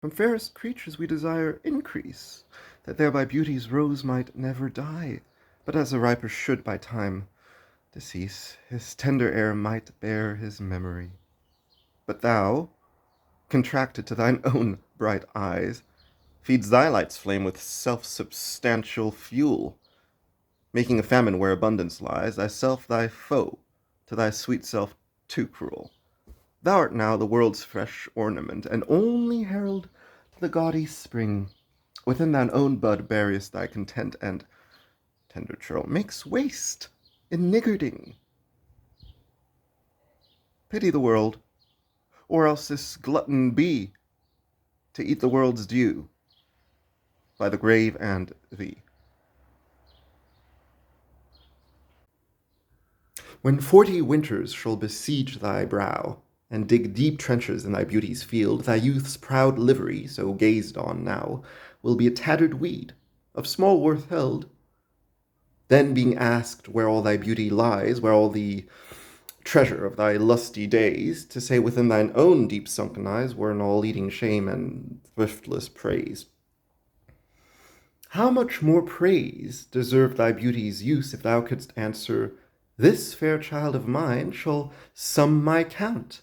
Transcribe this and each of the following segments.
From fairest creatures we desire increase, that thereby beauty's rose might never die, but as a riper should by time decease, his tender air might bear his memory. But thou, contracted to thine own bright eyes, feeds thy light's flame with self-substantial fuel, making a famine where abundance lies, thyself thy foe, to thy sweet self too cruel. Thou art now the world's fresh ornament, and only herald to the gaudy spring. Within thine own bud buryest thy content, and, tender churl, makes waste in niggarding. Pity the world, or else this glutton be, to eat the world's due, by the grave and thee. When 40 winters shall besiege thy brow, and dig deep trenches in thy beauty's field, thy youth's proud livery, so gazed on now, will be a tattered weed, of small worth held. Then being asked where all thy beauty lies, where all the treasure of thy lusty days, to say within thine own deep sunken eyes were an all-eating shame and thriftless praise. How much more praise deserved thy beauty's use if thou couldst answer, this fair child of mine shall sum my count,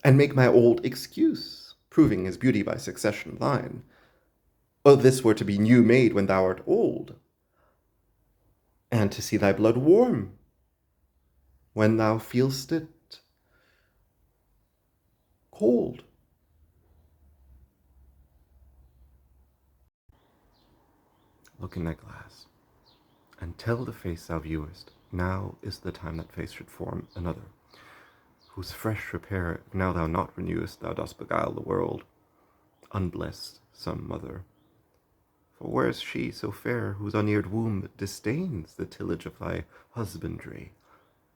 and make my old excuse, proving his beauty by succession thine. O this were to be new made when thou art old, and to see thy blood warm when thou feel'st it cold. Look in thy glass, and tell the face thou viewest, now is the time that face should form another, whose fresh repair, if now thou not renewest, thou dost beguile the world, unblessed some mother. For where is she so fair whose uneared womb disdains the tillage of thy husbandry?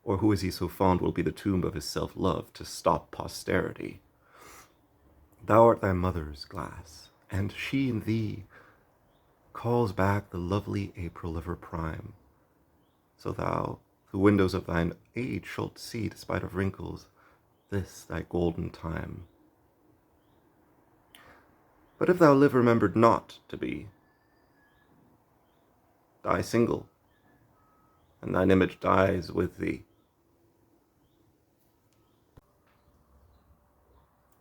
Or who is he so fond will be the tomb of his self-love to stop posterity? Thou art thy mother's glass, and she in thee calls back the lovely April of her prime. So thou, through windows of thine age, shalt see, despite of wrinkles, this thy golden time. But if thou live remembered not to be, die single, and thine image dies with thee.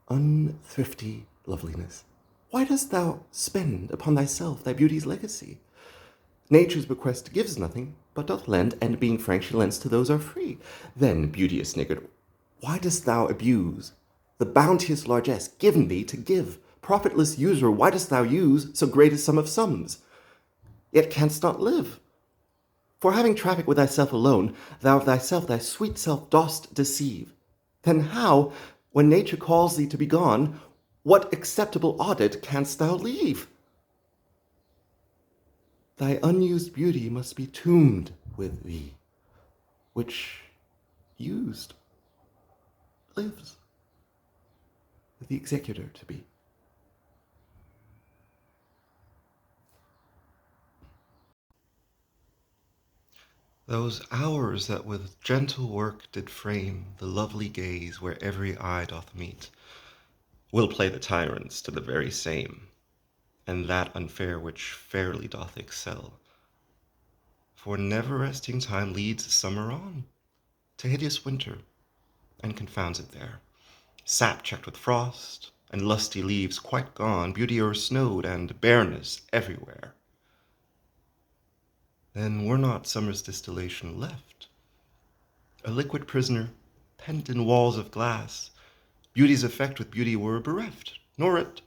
Unthrifty loveliness, why dost thou spend upon thyself thy beauty's legacy? Nature's bequest gives nothing, but doth lend, and being frank, she lends to those are free. Then, beauteous niggard, why dost thou abuse the bounteous largesse given thee to give? Profitless usurer, why dost thou use so great a sum of sums? Yet canst not live. For having traffic with thyself alone, thou of thyself thy sweet self dost deceive. Then how, when nature calls thee to be gone, what acceptable audit canst thou leave? Thy unused beauty must be tombed with thee, which, used, lives, with the executor to be. Those hours that with gentle work did frame the lovely gaze where every eye doth meet, will play the tyrants to the very same, and that unfair which fairly doth excel. For never-resting time leads summer on, to hideous winter, and confounds it there. Sap checked with frost, and lusty leaves quite gone, beauty o'ersnowed, and bareness everywhere. Then were not summer's distillation left, a liquid prisoner, pent in walls of glass, beauty's effect with beauty were bereft, nor it,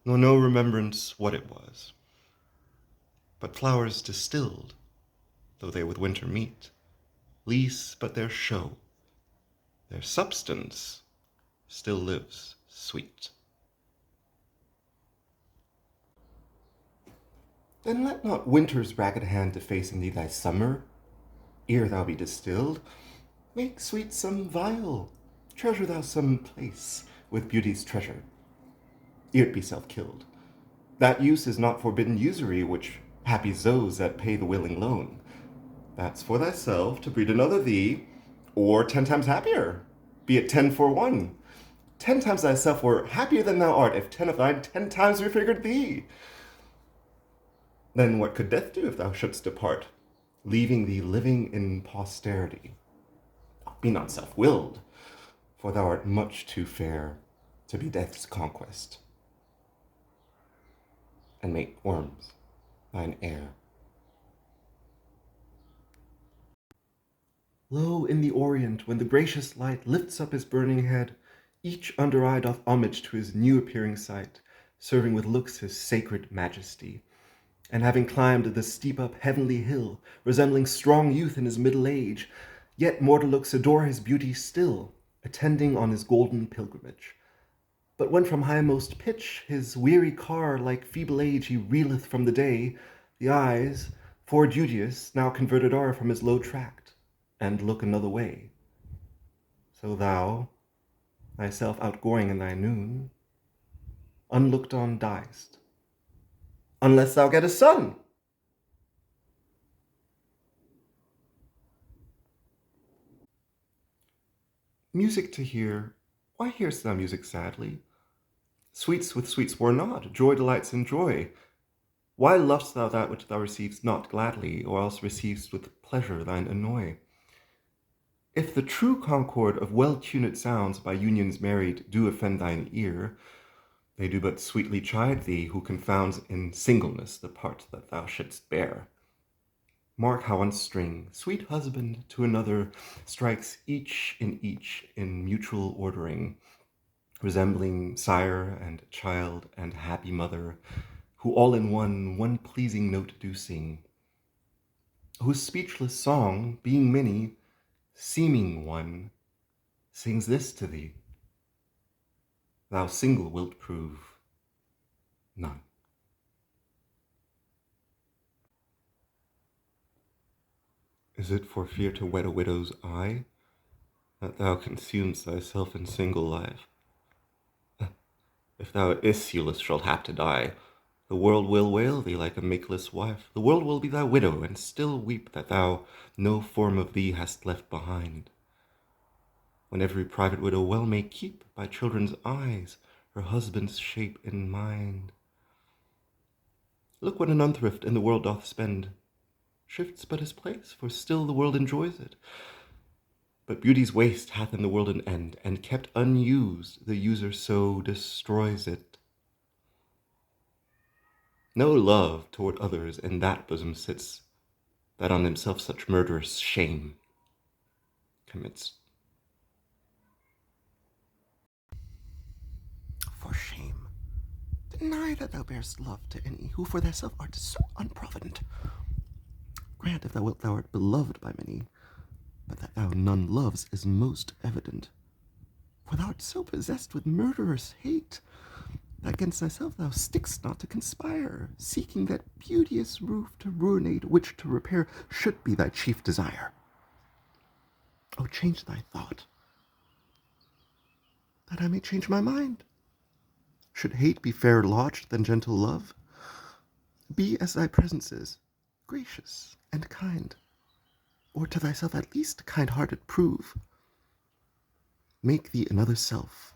nor no remembrance what it was. But flowers distilled, though they with winter meet, lease but their show, their substance still lives sweet. Then let not winter's ragged hand deface in thee thy summer, ere thou be distilled. Make sweet some vial, treasure thou some place with beauty's treasure, ere it be self-killed. That use is not forbidden usury, which happy's those that pay the willing loan. That's for thyself to breed another thee, or 10 times happier, be it 10 for 1. 10 times thyself were happier than thou art, if 10 of thine 10 times refigured thee. Then what could death do if thou shouldst depart, leaving thee living in posterity? Be not self-willed, for thou art much too fair to be death's conquest, and make worms thine heir. Lo, in the Orient, when the gracious light lifts up his burning head, each under eye doth homage to his new appearing sight, serving with looks his sacred majesty. And having climbed the steep up heavenly hill, resembling strong youth in his middle age, yet mortal looks adore his beauty still, attending on his golden pilgrimage. But when from highmost pitch his weary car like feeble age he reeleth from the day, the eyes, fore duteous, now converted are from his low tract, and look another way. So thou, thyself outgoing in thy noon, unlooked on diest, unless thou get a son. Music to hear, why hear'st thou music sadly? Sweets with sweets war not, joy delights in joy. Why lov'st thou that which thou receiv'st not gladly, or else receiv'st with pleasure thine annoy? If the true concord of well-tuned sounds by unions married do offend thine ear, they do but sweetly chide thee who confounds in singleness the part that thou shouldst bear. Mark how one string, sweet husband to another, strikes each in mutual ordering, resembling sire and child and happy mother, who all in one pleasing note do sing, whose speechless song, being many, seeming one, sings this to thee: thou single wilt prove none. Is it for fear to wed a widow's eye that thou consumest thyself in single life? If thou Ischylus shalt hap to die, the world will wail thee like a makeless wife. The world will be thy widow, and still weep that thou no form of thee hast left behind. When every private widow well may keep by children's eyes her husband's shape in mind. Look what an unthrift in the world doth spend, shifts but his place, for still the world enjoys it. But beauty's waste hath in the world an end, and kept unused, the user so destroys it. No love toward others in that bosom sits, that on himself such murderous shame commits. For shame, deny that thou bearest love to any who for thyself art so unprovident. Grant, if thou wilt, thou art beloved by many, but that thou none loves is most evident. For thou art so possessed with murderous hate, that against thyself thou stick'st not to conspire, seeking that beauteous roof to ruinate, which to repair should be thy chief desire. Oh, change thy thought, that I may change my mind. Should hate be fairer lodged than gentle love? Be as thy presence is, gracious and kind, or to thyself at least kind-hearted prove. Make thee another self,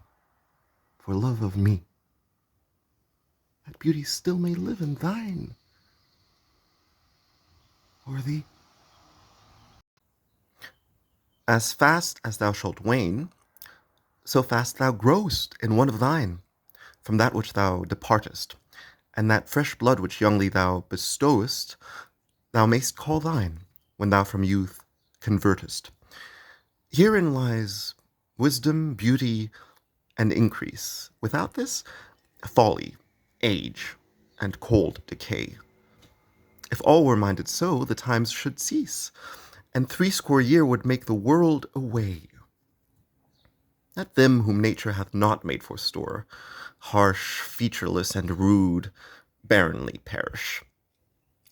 for love of me, that beauty still may live in thine, or thee. As fast as thou shalt wane, so fast thou growest in one of thine, from that which thou departest, and that fresh blood which youngly thou bestowest, thou mayst call thine, when thou from youth convertest. Herein lies wisdom, beauty, and increase. Without this, folly, age, and cold decay. If all were minded so, the times should cease, and 80 years would make the world away. Let them whom nature hath not made for store, harsh, featureless, and rude, barrenly perish.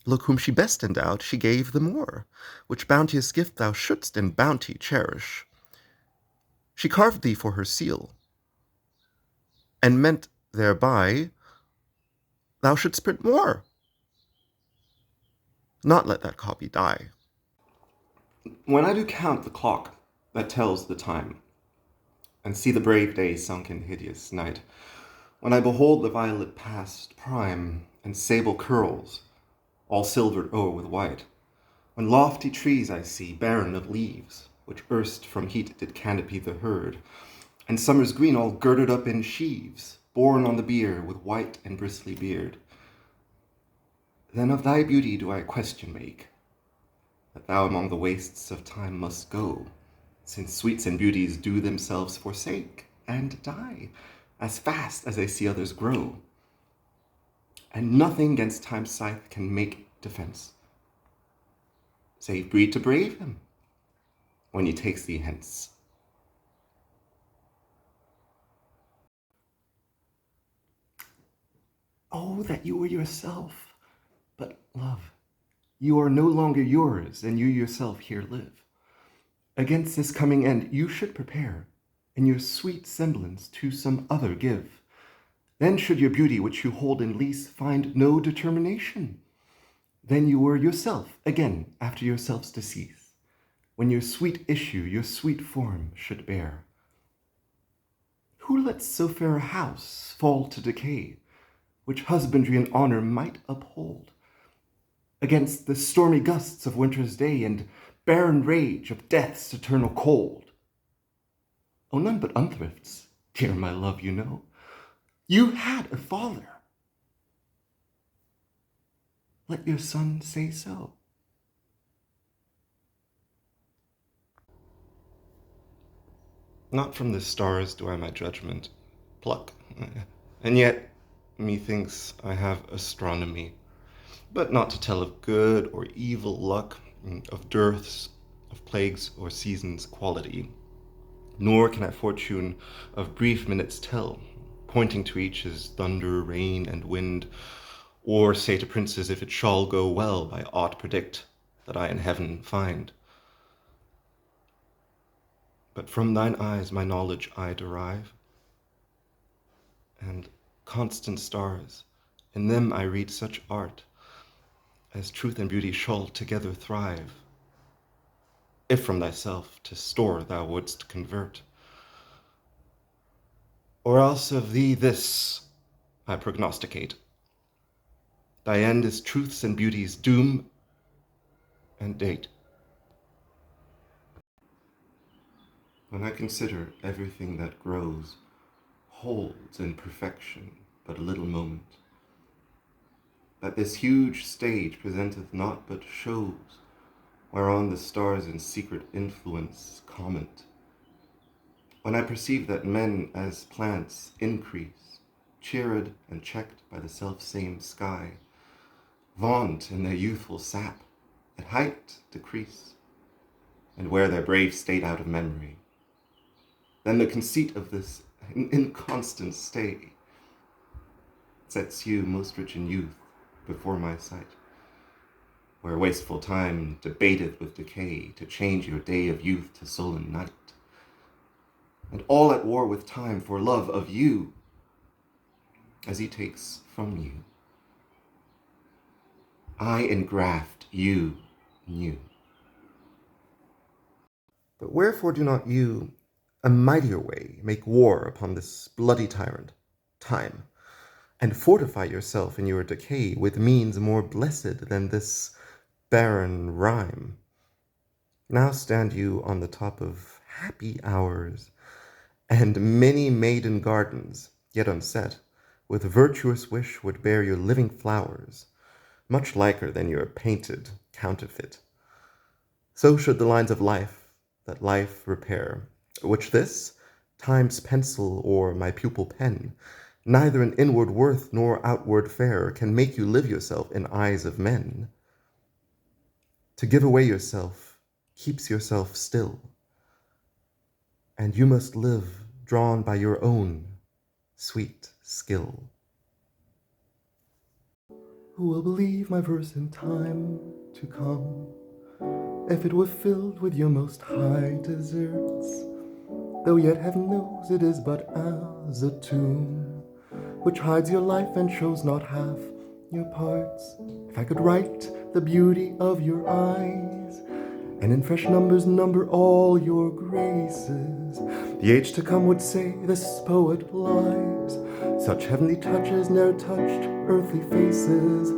Look, whom she best endowed, she gave the more, which bounteous gift thou shouldst in bounty cherish. She carved thee for her seal, and meant thereby thou shouldst print more, not let that copy die. When I do count the clock that tells the time, and see the brave day sunk in hideous night, when I behold the violet past prime, and sable curls, all silvered o'er with white, when lofty trees I see, barren of leaves, which erst from heat did canopy the herd, and summer's green all girded up in sheaves, borne on the bier with white and bristly beard. Then of thy beauty do I question make, that thou among the wastes of time must go, since sweets and beauties do themselves forsake, and die, as fast as they see others grow. And nothing gainst time's scythe can make defence, save breed to brave him, when he takes thee hence. Oh, that you were yourself! But, love, you are no longer yours, and you yourself here live. Against this coming end you should prepare, and your sweet semblance to some other give. Then should your beauty, which you hold in lease, find no determination. Then you were yourself again after yourself's decease, when your sweet issue your sweet form should bear. Who lets so fair a house fall to decay, which husbandry and honor might uphold, against the stormy gusts of winter's day and barren rage of death's eternal cold? Oh, none but unthrifts, dear my love, you know. You had a father. Let your son say so. Not from the stars do I my judgment pluck, and yet methinks I have astronomy, but not to tell of good or evil luck, of dearths, of plagues or seasons' quality. Nor can I fortune of brief minutes tell, pointing to each as thunder, rain, and wind, or say to princes if it shall go well by aught predict that I in heaven find. But from thine eyes my knowledge I derive, and constant stars, in them I read such art as truth and beauty shall together thrive, if from thyself to store thou wouldst convert. Or else of thee this I prognosticate: thy end is truth's and beauty's doom and date. When I consider everything that grows holds in perfection but a little moment, that this huge stage presenteth naught but shows, whereon the stars in secret influence comment, when I perceive that men as plants increase, cheered and checked by the self-same sky, vaunt in their youthful sap, at height decrease, and wear their brave state out of memory, then the conceit of this inconstant stay sets you, most rich in youth, before my sight, where wasteful time debateth with decay to change your day of youth to sullen night, and all at war with time for love of you, as he takes from you. I engraft you new. But wherefore do not you a mightier way make war upon this bloody tyrant, time, and fortify yourself in your decay with means more blessed than this barren rhyme? Now stand you on the top of happy hours, and many maiden gardens, yet unset, with virtuous wish would bear your living flowers, much liker than your painted counterfeit. So should the lines of life that life repair, which this, time's pencil or my pupil pen, neither in inward worth nor outward fair, can make you live yourself in eyes of men. To give away yourself keeps yourself still, and you must live drawn by your own sweet skill. Who will believe my verse in time to come, if it were filled with your most high deserts? Though yet heaven knows it is but as a tomb, which hides your life and shows not half your parts. If I could write the beauty of your eyes, and in fresh numbers number all your graces. The age to come would say this poet lies, such heavenly touches ne'er touched earthly faces.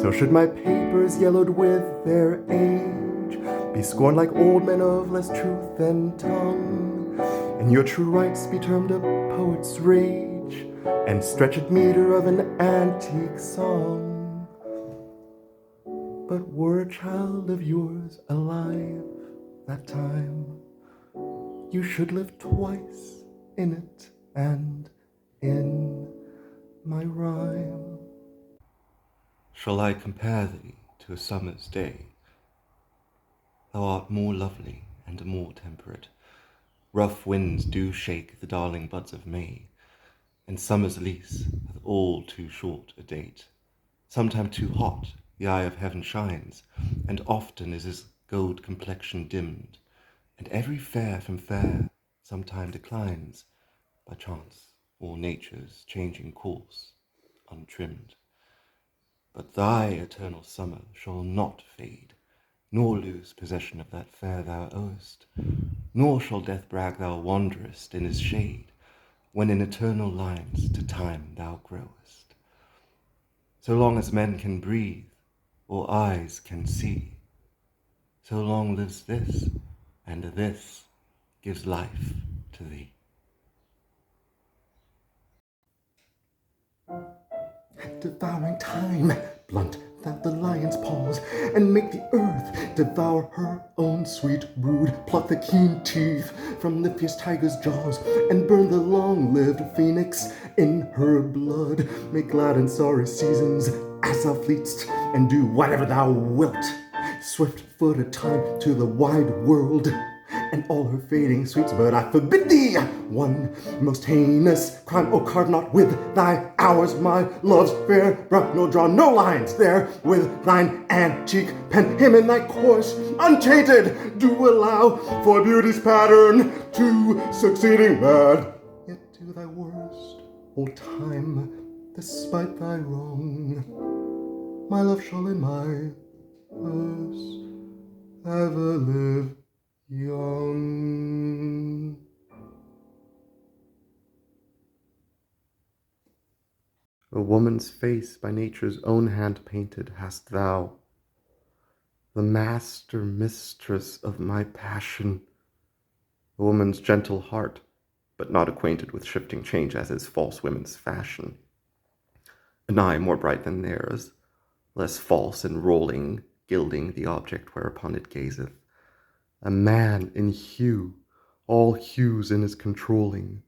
So should my papers, yellowed with their age, be scorned like old men of less truth than tongue, and your true rights be termed a poet's rage, and stretched meter of an antique song. But were a child of yours alive that time, you should live twice in it and in my rhyme. Shall I compare thee to a summer's day? Thou art more lovely and more temperate. Rough winds do shake the darling buds of May, and summer's lease hath all too short a date. Sometime too hot the eye of heaven shines, and often is his gold complexion dimmed, and every fair from fair sometime declines, by chance or nature's changing course untrimmed. But thy eternal summer shall not fade, nor lose possession of that fair thou owest, nor shall death brag thou wanderest in his shade, when in eternal lines to time thou growest. So long as men can breathe, or eyes can see, so long lives this, and this gives life to thee. Devouring time, blunt thou the lion's paws, and make the earth devour her own sweet brood. Pluck the keen teeth from the fierce tiger's jaws, and burn the long-lived phoenix in her blood. Make glad and sorry seasons as thou fleetst, and do whatever thou wilt. Swift-footed time to the wide world, and all her fading sweets, but I forbid thee one most heinous crime. Oh, carve not with thy hours my love's fair brow, nor draw no lines there with thine antique pen. Him in thy course untainted do allow, for beauty's pattern to succeeding mad. Yet do thy worst, O time, despite thy wrong, my love shall in my verse ever live young. A woman's face by nature's own hand painted hast thou, the master mistress of my passion. A woman's gentle heart, but not acquainted with shifting change as is false women's fashion. An eye more bright than theirs, less false in rolling, gilding the object whereupon it gazeth. A man in hue, all hues in his controlling,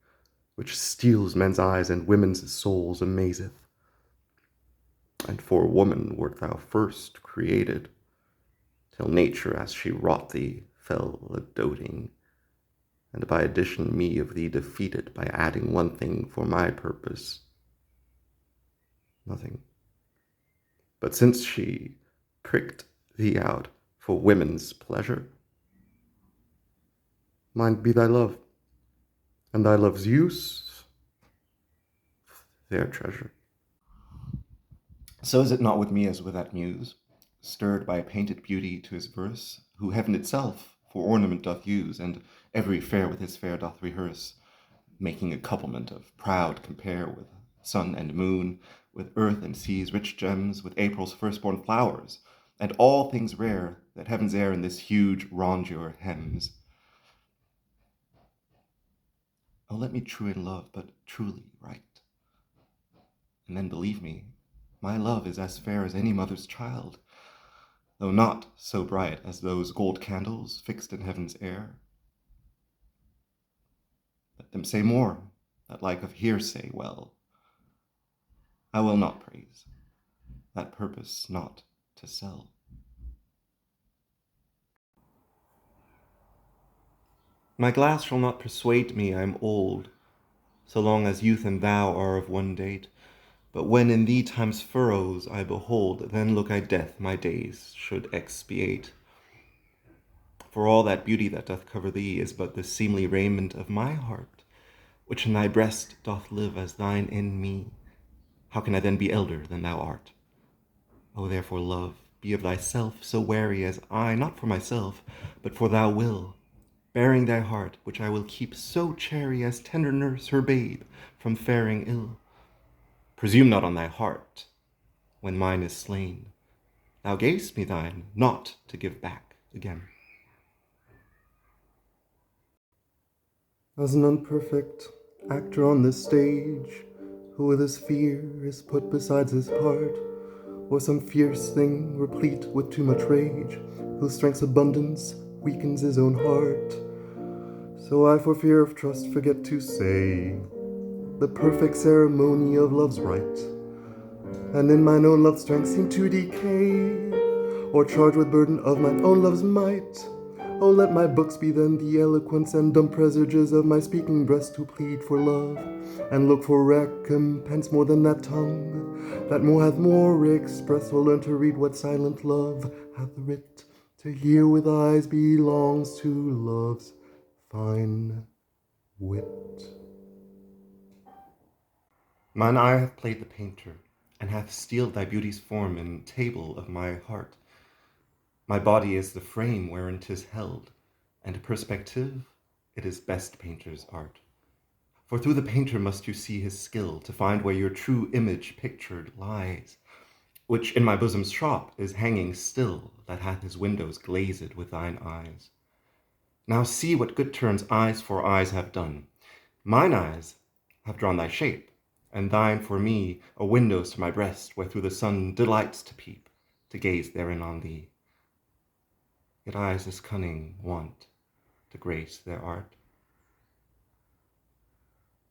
which steals men's eyes and women's souls amazeth. And for woman wert thou first created, till nature as she wrought thee fell a-doting, and by addition me of thee defeated, by adding one thing for my purpose, nothing. But since she pricked thee out for women's pleasure, mine be thy love, and thy love's use their treasure. So is it not with me as with that muse, stirred by a painted beauty to his verse, who heaven itself for ornament doth use, and every fair with his fair doth rehearse, making a couplement of proud compare with sun and moon, with earth and sea's rich gems, with April's firstborn flowers, and all things rare that heaven's air in this huge rondure hems. Oh, let me true in love, but truly right, and then believe me, my love is as fair as any mother's child, though not so bright as those gold candles fixed in heaven's air. Let them say more, that like of hearsay well. I will not praise, that purpose not to sell. My glass shall not persuade me I am old, so long as youth and thou are of one date. But when in thee time's furrows I behold, then look I death my days should expiate. For all that beauty that doth cover thee is but the seemly raiment of my heart, which in thy breast doth live as thine in me. How can I then be elder than thou art? O therefore, love, be of thyself so wary as I, not for myself, but for thou will, bearing thy heart, which I will keep so chary as tender nurse her babe from faring ill. Presume not on thy heart, when mine is slain. Thou gavest me thine, not to give back again. As an unperfect actor on this stage, who with his fear is put besides his part, or some fierce thing replete with too much rage, whose strength's abundance weakens his own heart, so I for fear of trust forget to say the perfect ceremony of love's rite, and in mine own love's strength seem to decay, or charged with burden of mine own love's might. Oh, let my books be then the eloquence and dumb presages of my speaking breast, who plead for love, and look for recompense more than that tongue, that more hath more expressed, will learn to read what silent love hath writ. To hear with eyes belongs to love's fine wit. Mine eye hath played the painter, and hath steeled thy beauty's form in table of my heart. My body is the frame wherein 'tis held, and perspective it is best painter's art. For through the painter must you see his skill, to find where your true image pictured lies, which in my bosom's shop is hanging still, that hath his windows glazed with thine eyes. Now see what good turns eyes for eyes have done. Mine eyes have drawn thy shape, and thine for me are windows to my breast, where through the sun delights to peep, to gaze therein on thee. Yet eyes this cunning want to grace their art.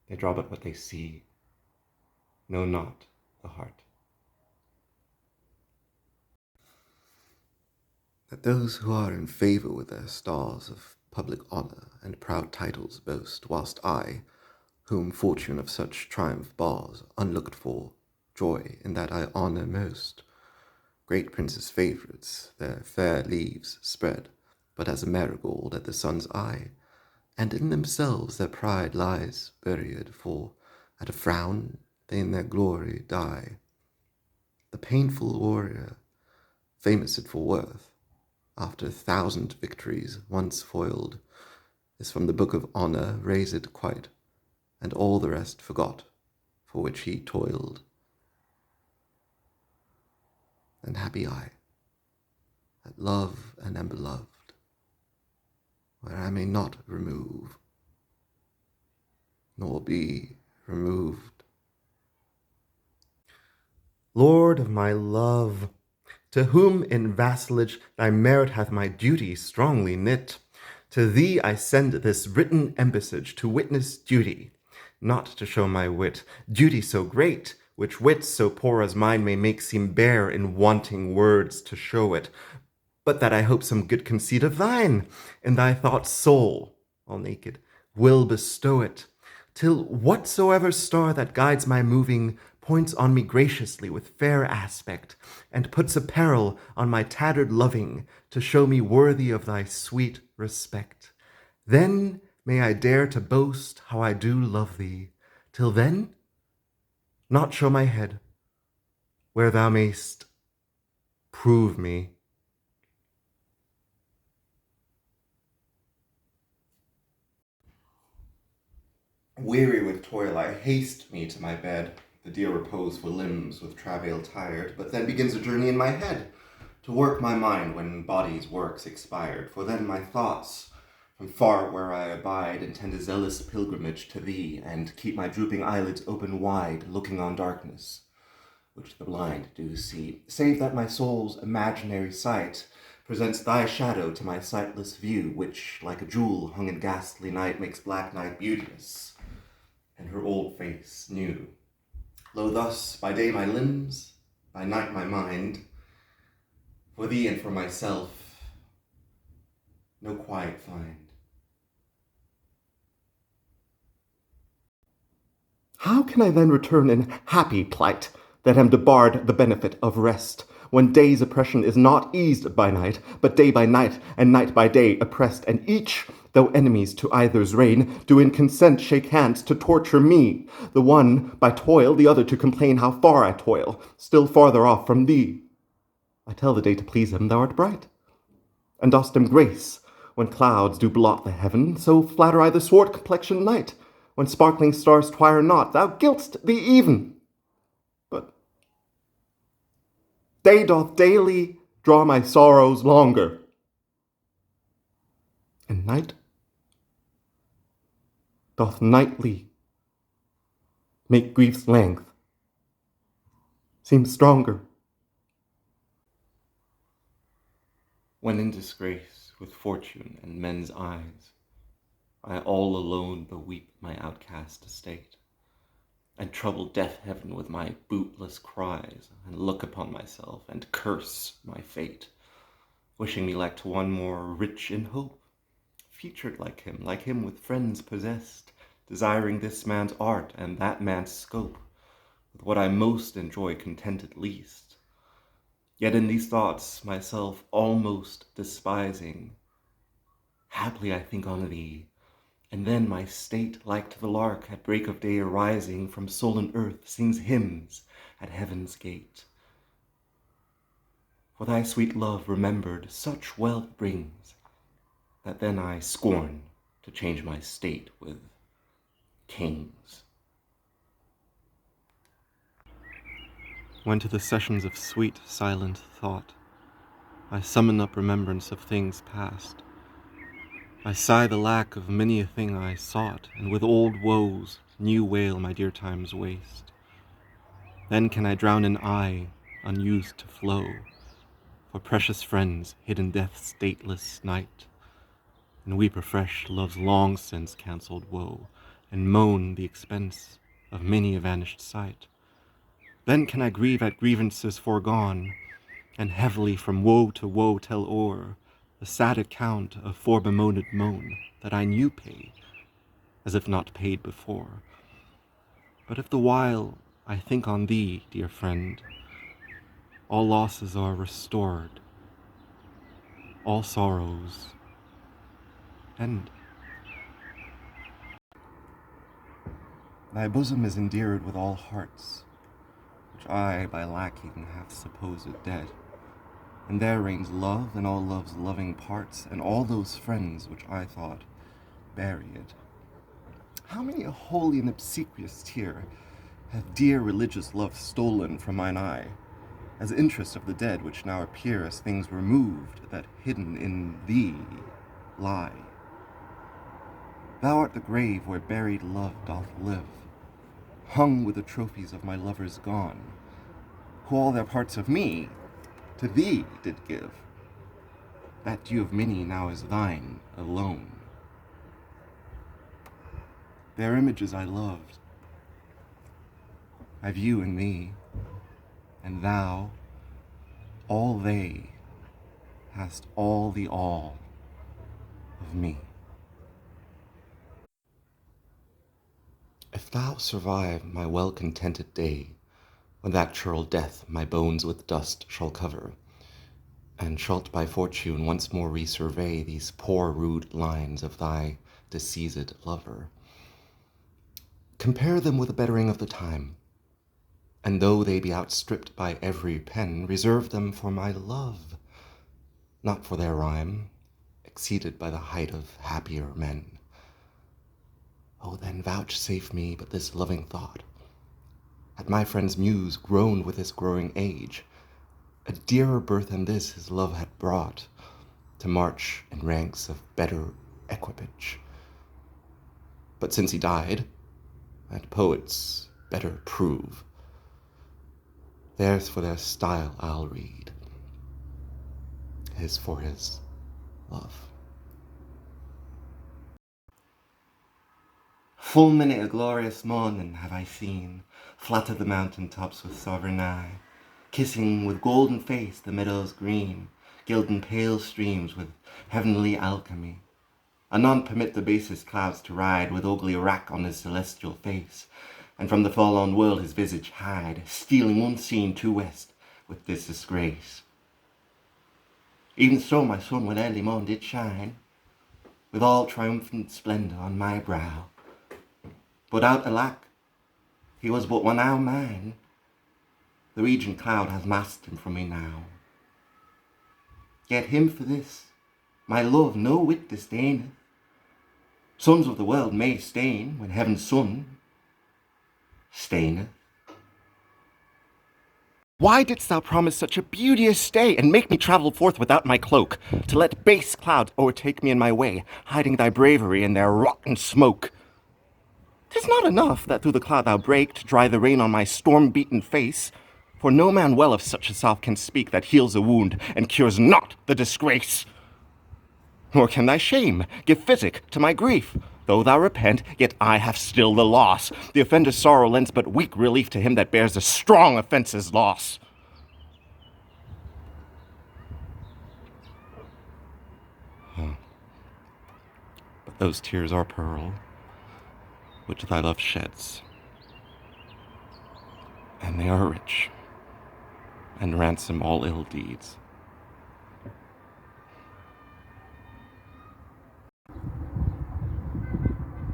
They draw but what they see, know not the heart. That those who are in favour with their stars of public honour and proud titles boast, whilst I, whom fortune of such triumph bars, unlooked for, joy in that I honour most. Great princes' favourites their fair leaves spread, but as a marigold at the sun's eye, and in themselves their pride lies buried, for at a frown they in their glory die. The painful warrior, famous it for worth, after 1,000 victories once foiled, is from the book of honour razed quite, and all the rest forgot, for which he toiled. And happy I, that love and am beloved, where I may not remove, nor be removed. Lord of my love, to whom in vassalage thy merit hath my duty strongly knit, to thee I send this written embassage to witness duty, not to show my wit, duty so great, which wits so poor as mine may make seem bare in wanting words to show it, but that I hope some good conceit of thine, in thy thought's soul, all naked, will bestow it, till whatsoever star that guides my moving points on me graciously with fair aspect, and puts apparel on my tattered loving, to show me worthy of thy sweet respect. Then may I dare to boast how I do love thee. Till then, not show my head, where thou mayst prove me. Weary with toil, I haste me to my bed, the dear repose for limbs with travail tired, but then begins a journey in my head, to work my mind when body's work's expired, for then my thoughts, from far where I abide, intend a zealous pilgrimage to thee, and keep my drooping eyelids open wide, looking on darkness, which the blind do see, save that my soul's imaginary sight presents thy shadow to my sightless view, which, like a jewel hung in ghastly night, makes black night beauteous, and her old face new. Lo, thus, by day my limbs, by night my mind, for thee and for myself, no quiet find. How can I then return in happy plight, that am debarred the benefit of rest, when day's oppression is not eased by night, but day by night, and night by day oppressed, and each, though enemies to either's reign, do in consent shake hands to torture me, the one by toil, the other to complain how far I toil, still farther off from thee? I tell the day to please him thou art bright, and dost him grace when clouds do blot the heaven. So flatter I the swart-complexioned night, when sparkling stars twire not, thou gilt'st thee even. But day doth daily draw my sorrows longer, and night doth nightly make grief's length seem stronger. When in disgrace with fortune and men's eyes, I all alone beweep my outcast estate, and trouble death heaven with my bootless cries, and look upon myself and curse my fate, wishing me like to one more rich in hope, featured like him with friends possessed, desiring this man's art and that man's scope, with what I most enjoy contented least. Yet in these thoughts myself almost despising, haply I think on thee, and then my state, like to the lark at break of day arising from sullen earth, sings hymns at heaven's gate. For thy sweet love remembered such wealth brings, that then I scorn to change my state with kings. When to the sessions of sweet, silent thought I summon up remembrance of things past, I sigh the lack of many a thing I sought, and with old woes new wail my dear time's waste. Then can I drown an eye unused to flow, for precious friends hid in death's stateless night, and weep afresh love's long since cancelled woe, and moan the expense of many a vanished sight. Then can I grieve at grievances foregone, and heavily from woe to woe tell o'er the sad account of forebemoaned moan that I knew pay, as if not paid before. But if the while I think on thee, dear friend, all losses are restored, all sorrows end. Thy bosom is endeared with all hearts, which I by lacking have supposed dead. And there reigns love and all love's loving parts, and all those friends which I thought buried. How many a holy and obsequious tear hath dear religious love stolen from mine eye, as interest of the dead which now appear as things removed that hidden in thee lie. Thou art the grave where buried love doth live, hung with the trophies of my lovers gone, who all their parts of me to thee did give. That due of many now is thine alone. Their images I loved, I view in thee, and thou, all they, hast all the all of me. If thou survive my well-contented day, when that churl death my bones with dust shall cover, and shalt by fortune once more resurvey these poor rude lines of thy deceased lover, compare them with the bettering of the time, and though they be outstripped by every pen, reserve them for my love, not for their rhyme, exceeded by the height of happier men. Oh, then vouchsafe me but this loving thought. Had my friend's muse grown with his growing age, a dearer birth than this his love had brought, to march in ranks of better equipage. But since he died, and poets better prove, theirs for their style I'll read, his for his love. Full many a glorious morning have I seen flutter the mountain tops with sovereign eye, kissing with golden face the meadows green, gilding pale streams with heavenly alchemy. Anon permit the basest clouds to ride with ugly wrack on his celestial face, and from the forlorn world his visage hide, stealing unseen to west with this disgrace. Even so my sun when early morn did shine, with all triumphant splendour on my brow. But out alack, he was but one hour mine, the regent cloud has masked him from me now. Yet him for this my love no whit disdaineth. Sons of the world may stain when heaven's sun staineth. Why didst thou promise such a beauteous stay, and make me travel forth without my cloak, to let base clouds o'ertake me in my way, hiding thy bravery in their rotten smoke? 'Tis not enough that through the cloud thou break, to dry the rain on my storm-beaten face, for no man well of such a self can speak, that heals a wound, and cures not the disgrace. Nor can thy shame give physic to my grief. Though thou repent, yet I have still the loss. The offender's sorrow lends but weak relief to him that bears a strong offence's loss. But those tears are pearl, which thy love sheds, and they are rich, and ransom all ill deeds.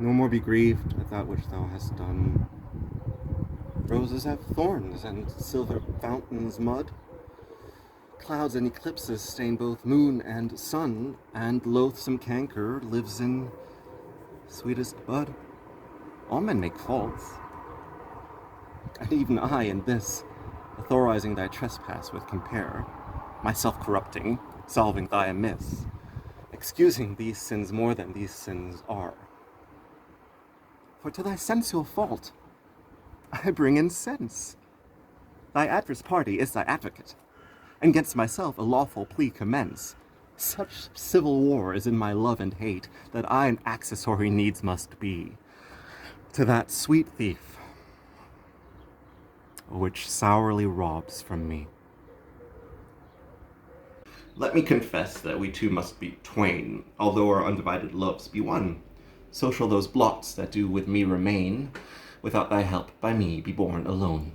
No more be grieved at that which thou hast done. Roses have thorns, and silver fountains mud. Clouds and eclipses stain both moon and sun, and loathsome canker lives in sweetest bud. All men make faults, and even I in this, authorizing thy trespass with compare, myself corrupting, solving thy amiss, excusing these sins more than these sins are. For to thy sensual fault I bring in sense. Thy adverse party is thy advocate, and 'gainst myself a lawful plea commence. Such civil war is in my love and hate, that I an accessory needs must be to that sweet thief which sourly robs from me. Let me confess that we two must be twain, although our undivided loves be one. So shall those blots that do with me remain, without thy help by me be born alone.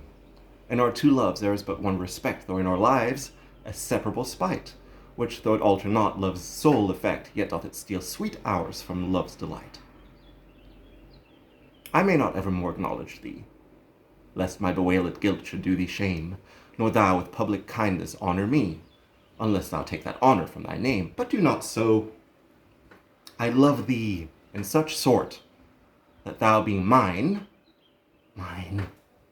In our two loves there is but one respect, though in our lives a separable spite, which though it alter not love's sole effect, yet doth it steal sweet hours from love's delight. I may not evermore acknowledge thee, lest my bewailed guilt should do thee shame, nor thou with public kindness honor me, unless thou take that honor from thy name. But do not so. I love thee in such sort, that thou being mine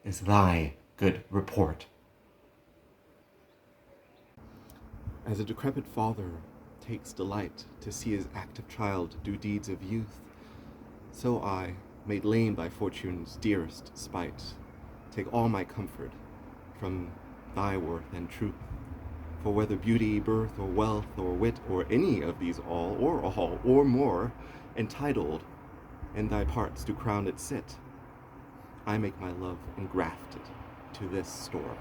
is thy good report. As a decrepit father takes delight to see his active child do deeds of youth, so I, made lame by fortune's dearest spite, take all my comfort from thy worth and truth. For whether beauty, birth, or wealth, or wit, or any of these all, or more, entitled in thy parts to crown it sit, I make my love engrafted to this store.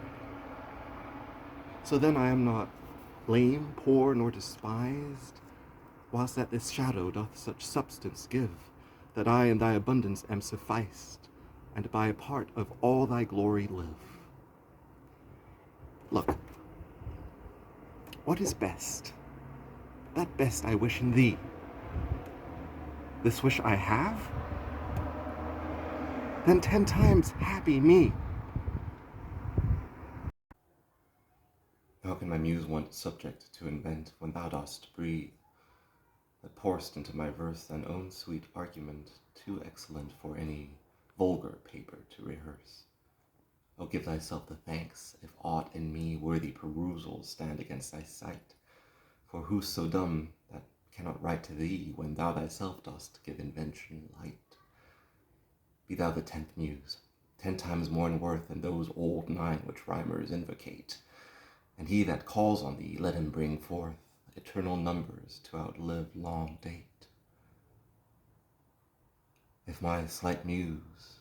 So then I am not lame, poor, nor despised, whilst that this shadow doth such substance give, that I in thy abundance am sufficed, and by a part of all thy glory live. Look, what is best? That best I wish in thee. This wish I have? Then 10 times happy me. How can my muse want subject to invent, when thou dost breathe, that pour'st into my verse thine own sweet argument, too excellent for any vulgar paper to rehearse? O give thyself the thanks, if aught in me worthy perusal stand against thy sight. For who's so dumb that cannot write to thee, when thou thyself dost give invention light? Be thou the 10th muse, 10 times more in worth than those old 9 which rhymers invocate. And he that calls on thee, let him bring forth eternal numbers to outlive long date. If my slight muse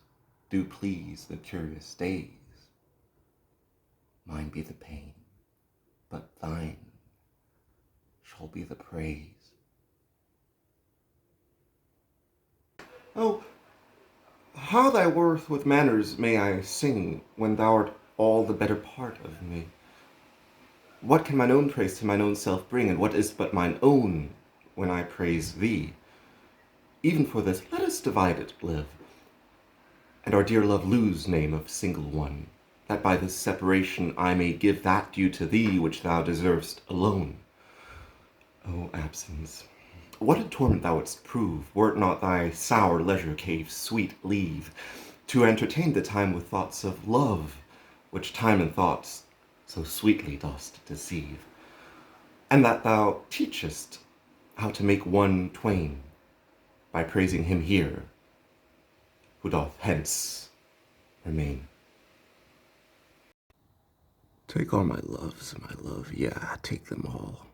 do please the curious days, mine be the pain, but thine shall be the praise. Oh, how thy worth with manners may I sing, when thou art all the better part of me? What can mine own praise to mine own self bring, and what is but mine own when I praise thee? Even for this, let us divided live, and our dear love lose name of single one, that by this separation I may give that due to thee which thou deservest alone. O absence, what a torment thou wouldst prove, were it not thy sour leisure gave sweet leave to entertain the time with thoughts of love, which time and thoughts so sweetly dost deceive, and that thou teachest how to make one twain by praising him here who doth hence remain. Take all my loves, my love, yeah, take them all.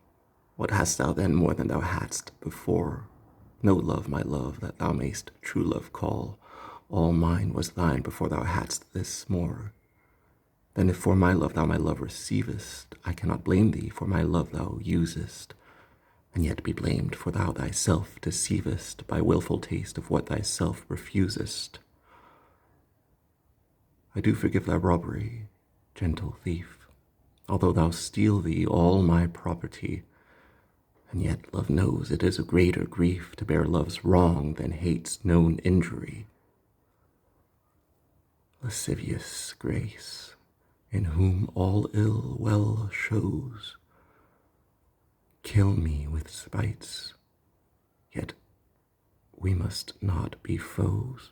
What hast thou then more than thou hadst before? No love, my love, that thou mayst true love call. All mine was thine before thou hadst this more. Then if for my love thou my love receivest, I cannot blame thee, for my love thou usest, and yet be blamed, for thou thyself deceivest by wilful taste of what thyself refusest. I do forgive thy robbery, gentle thief, although thou steal thee all my property, and yet love knows it is a greater grief to bear love's wrong than hate's known injury. Lascivious grace, in whom all ill well shows, kill me with spites, yet we must not be foes.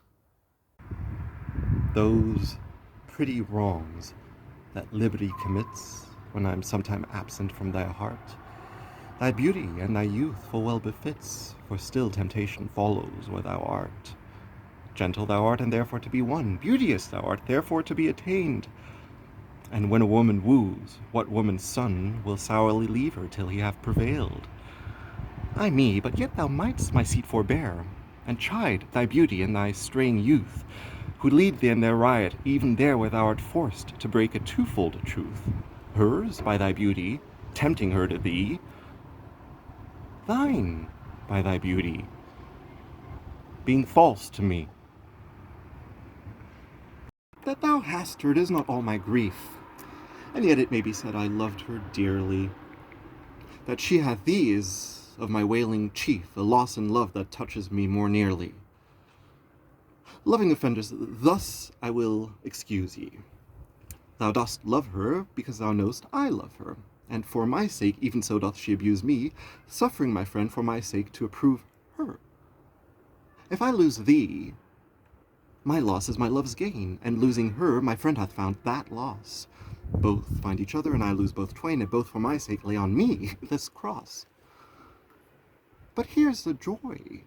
Those pretty wrongs that liberty commits, when I am sometime absent from thy heart, thy beauty and thy youth full well befits, for still temptation follows where thou art. Gentle thou art, and therefore to be won. Beauteous thou art, therefore to be attained. And when a woman woos, what woman's son will sourly leave her till he have prevailed? Ay me, but yet thou mightst my seat forbear, and chide thy beauty and thy straying youth, who lead thee in their riot, even there where thou art forced to break a twofold truth. Hers by thy beauty, tempting her to thee, thine by thy beauty, being false to me. That thou hast her, it is not all my grief, and yet it may be said I loved her dearly. That she hath thee is of my wailing chief, a loss in love that touches me more nearly. Loving offenders, thus I will excuse ye. Thou dost love her, because thou know'st I love her, and for my sake even so doth she abuse me, suffering my friend for my sake to approve her. If I lose thee, my loss is my love's gain, and losing her, my friend hath found that loss. Both find each other, and I lose both twain, and both for my sake lay on me this cross. But here's the joy.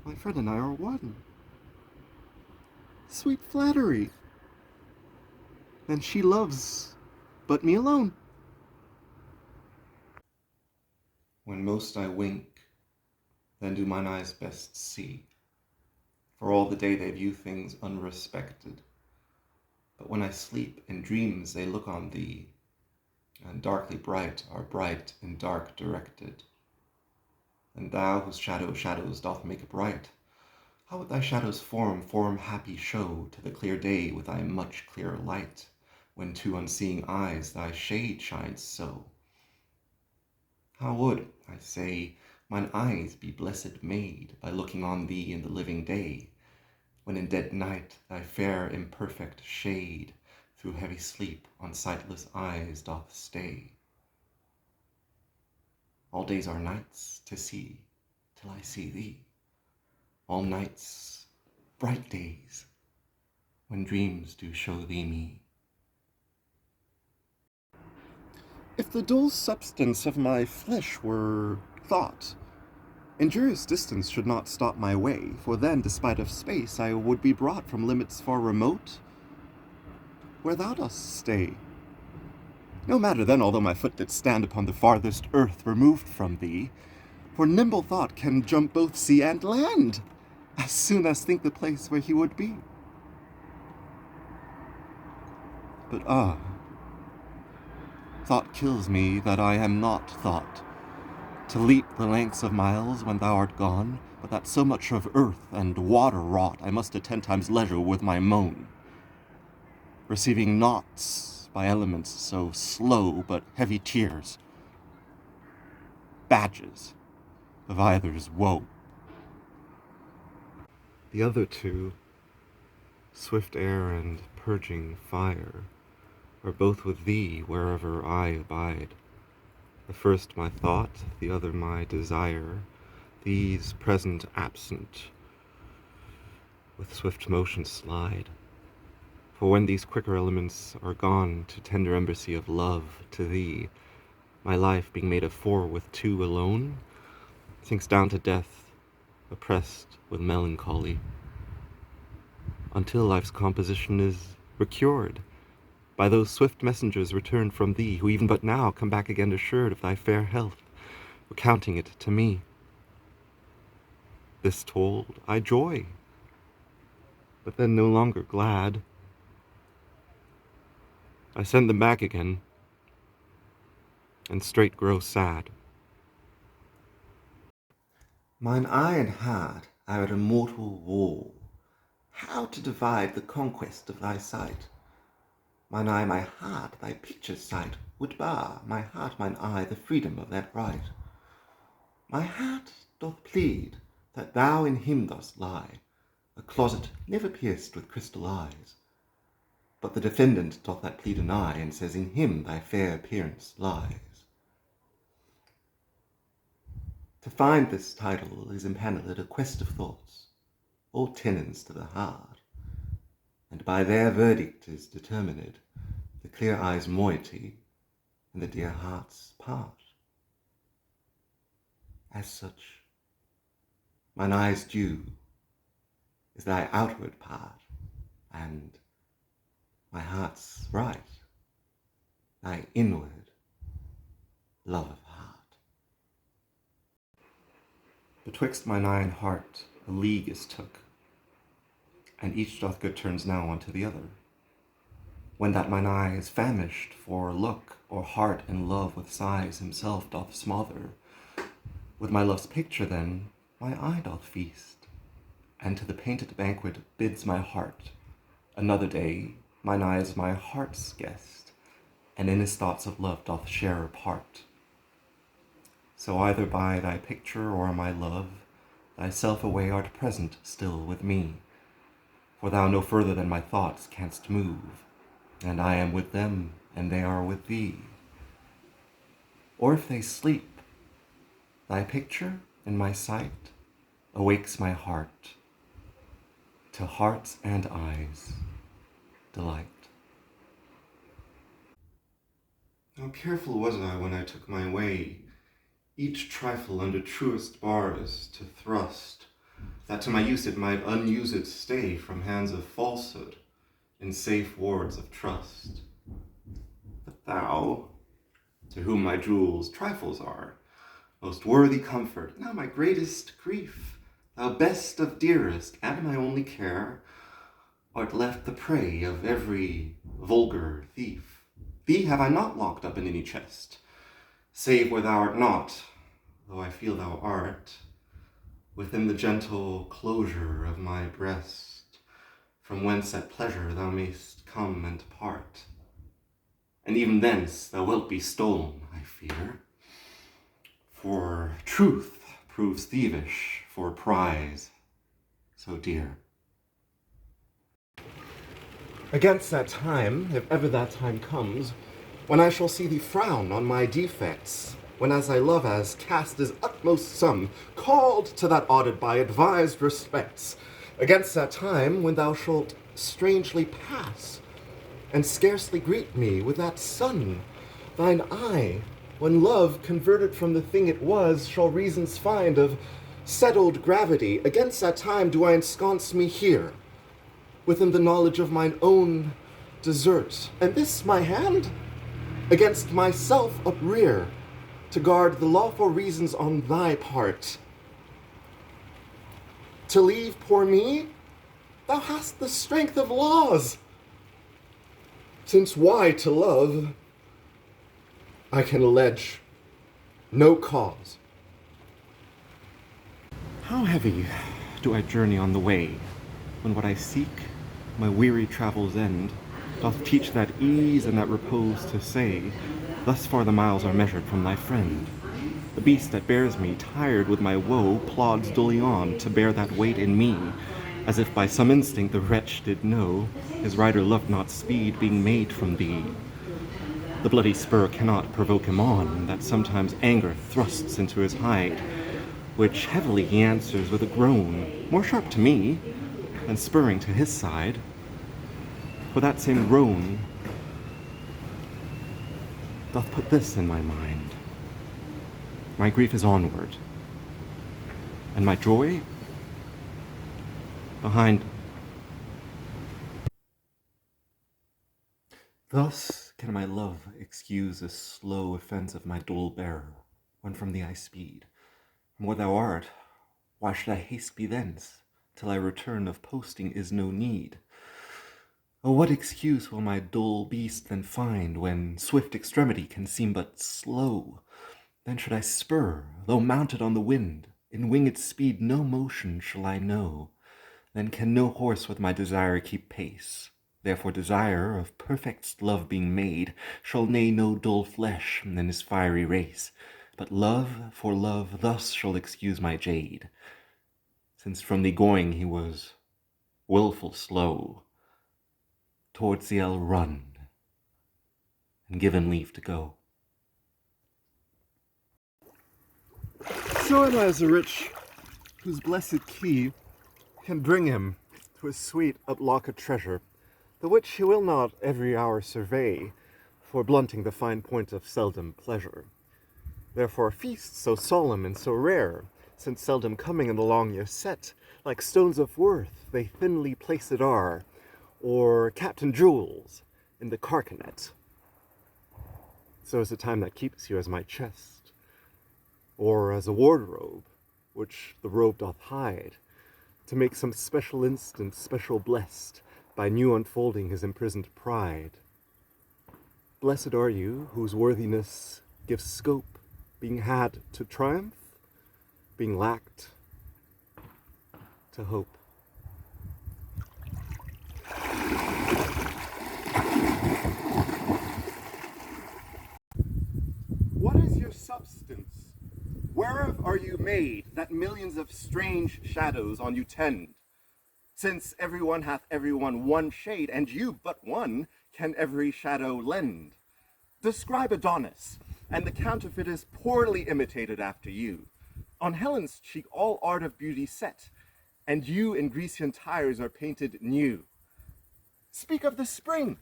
My friend and I are one. Sweet flattery. Then she loves but me alone. When most I wink, then do mine eyes best see, for all the day they view things unrespected. But when I sleep, in dreams they look on thee, and darkly bright are bright and dark directed. And thou, whose shadow shadows doth make bright, how would thy shadow's form happy show to the clear day with thy much clearer light, when to unseeing eyes thy shade shines so? How would, I say, mine eyes be blessed made by looking on thee in the living day, when in dead night thy fair imperfect shade through heavy sleep on sightless eyes doth stay. All days are nights to see till I see thee, all nights bright days when dreams do show thee me. If the dull substance of my flesh were thought, injurious distance should not stop my way, for then, despite of space, I would be brought from limits far remote, where thou dost stay. No matter then, although my foot did stand upon the farthest earth removed from thee, for nimble thought can jump both sea and land, as soon as think the place where he would be. But thought kills me that I am not thought, to leap the lengths of miles when thou art gone, but that so much of earth and water wrought I must at 10 times leisure with my moan, receiving naughts by elements so slow but heavy tears, badges of either's woe. The other two, swift air and purging fire, are both with thee wherever I abide. The first my thought, the other my desire, these present absent, with swift motion slide. For when these quicker elements are gone to tender embassy of love to thee, my life being made of four with two alone, sinks down to death, oppressed with melancholy, until life's composition is procured by those swift messengers returned from thee, who even but now come back again assured of thy fair health, recounting it to me. This told, I joy, but then no longer glad. I send them back again, and straight grow sad. Mine eye and heart are at a mortal wall. How to divide the conquest of thy sight? Mine eye, my heart, thy picture's sight would bar, my heart, mine eye, the freedom of that right. My heart doth plead that thou in him dost lie, a closet never pierced with crystal eyes. But the defendant doth that plea deny, and says in him thy fair appearance lies. To find this title is impaneled a quest of thoughts, all tenants to the heart, and by their verdict is determined the clear eye's moiety and the dear heart's part. As such, mine eye's due is thy outward part, and my heart's right, thy inward love of heart. Betwixt mine eye and heart a league is took, and each doth good turns now unto the other. When that mine eye is famished for look, or heart in love with sighs himself doth smother, with my love's picture then my eye doth feast, and to the painted banquet bids my heart. Another day mine eye is my heart's guest, and in his thoughts of love doth share a part. So either by thy picture or my love, thyself away art present still with me, for thou no further than my thoughts canst move, and I am with them, and they are with thee. Or if they sleep, thy picture in my sight awakes my heart to hearts and eyes delight. How careful was I when I took my way, each trifle under truest bars to thrust, that to my use it might unused stay from hands of falsehood in safe wards of trust. But thou, to whom my jewels trifles are, most worthy comfort, now my greatest grief, thou best of dearest, and my only care, art left the prey of every vulgar thief. Thee have I not locked up in any chest, save where thou art not, though I feel thou art, within the gentle closure of my breast, from whence at pleasure thou mayst come and part. And even thence thou wilt be stolen, I fear, for truth proves thievish for prize so dear. Against that time, if ever that time comes, when I shall see thee frown on my defects, when as I love as cast his utmost sum, called to that audit by advised respects, against that time when thou shalt strangely pass, and scarcely greet me with that sun, thine eye, when love, converted from the thing it was, shall reasons find of settled gravity, against that time do I ensconce me here, within the knowledge of mine own desert, and this my hand against myself uprear, to guard the lawful reasons on thy part. To leave poor me, thou hast the strength of laws, since why to love I can allege no cause. How heavy do I journey on the way, when what I seek, my weary travels end, doth teach that ease and that repose to say, thus far the miles are measured from thy friend. The beast that bears me, tired with my woe, plods dully on to bear that weight in me, as if by some instinct the wretch did know his rider loved not speed, being made from thee. The bloody spur cannot provoke him on, that sometimes anger thrusts into his hide, which heavily he answers with a groan, more sharp to me than spurring to his side. For that same groan doth put this in my mind: my grief is onward, and my joy behind. Thus can my love excuse the slow offence of my dull bearer, when from thee I speed. And where thou art, why should I haste be thence? Till I return of posting is no need. Oh, what excuse will my dull beast then find, when swift extremity can seem but slow? Then should I spur, though mounted on the wind, in winged speed no motion shall I know. Then can no horse with my desire keep pace. Therefore desire, of perfect love being made, shall neigh no dull flesh in his fiery race. But love for love thus shall excuse my jade, since from thee going he was wilful slow. Towards thee I'll run, and give him leave to go. So am I as a rich, whose blessed key can bring him to his sweet uplocked treasure, the which he will not every hour survey, for blunting the fine point of seldom pleasure. Therefore feasts so solemn and so rare, since seldom coming in the long year set, like stones of worth they thinly placed are, or captain jewels in the carcanet. So is the time that keeps you as my chest, or as a wardrobe, which the robe doth hide, to make some special instant special blessed, by new unfolding his imprisoned pride. Blessed are you, whose worthiness gives scope, being had to triumph, being lacked to hope. What is your substance? Whereof are you made, that millions of strange shadows on you tend? Since everyone hath everyone one shade, and you but one can every shadow lend. Describe Adonis, and the counterfeit is poorly imitated after you. On Helen's cheek all art of beauty set, and you in Grecian tires are painted new. Speak of the spring,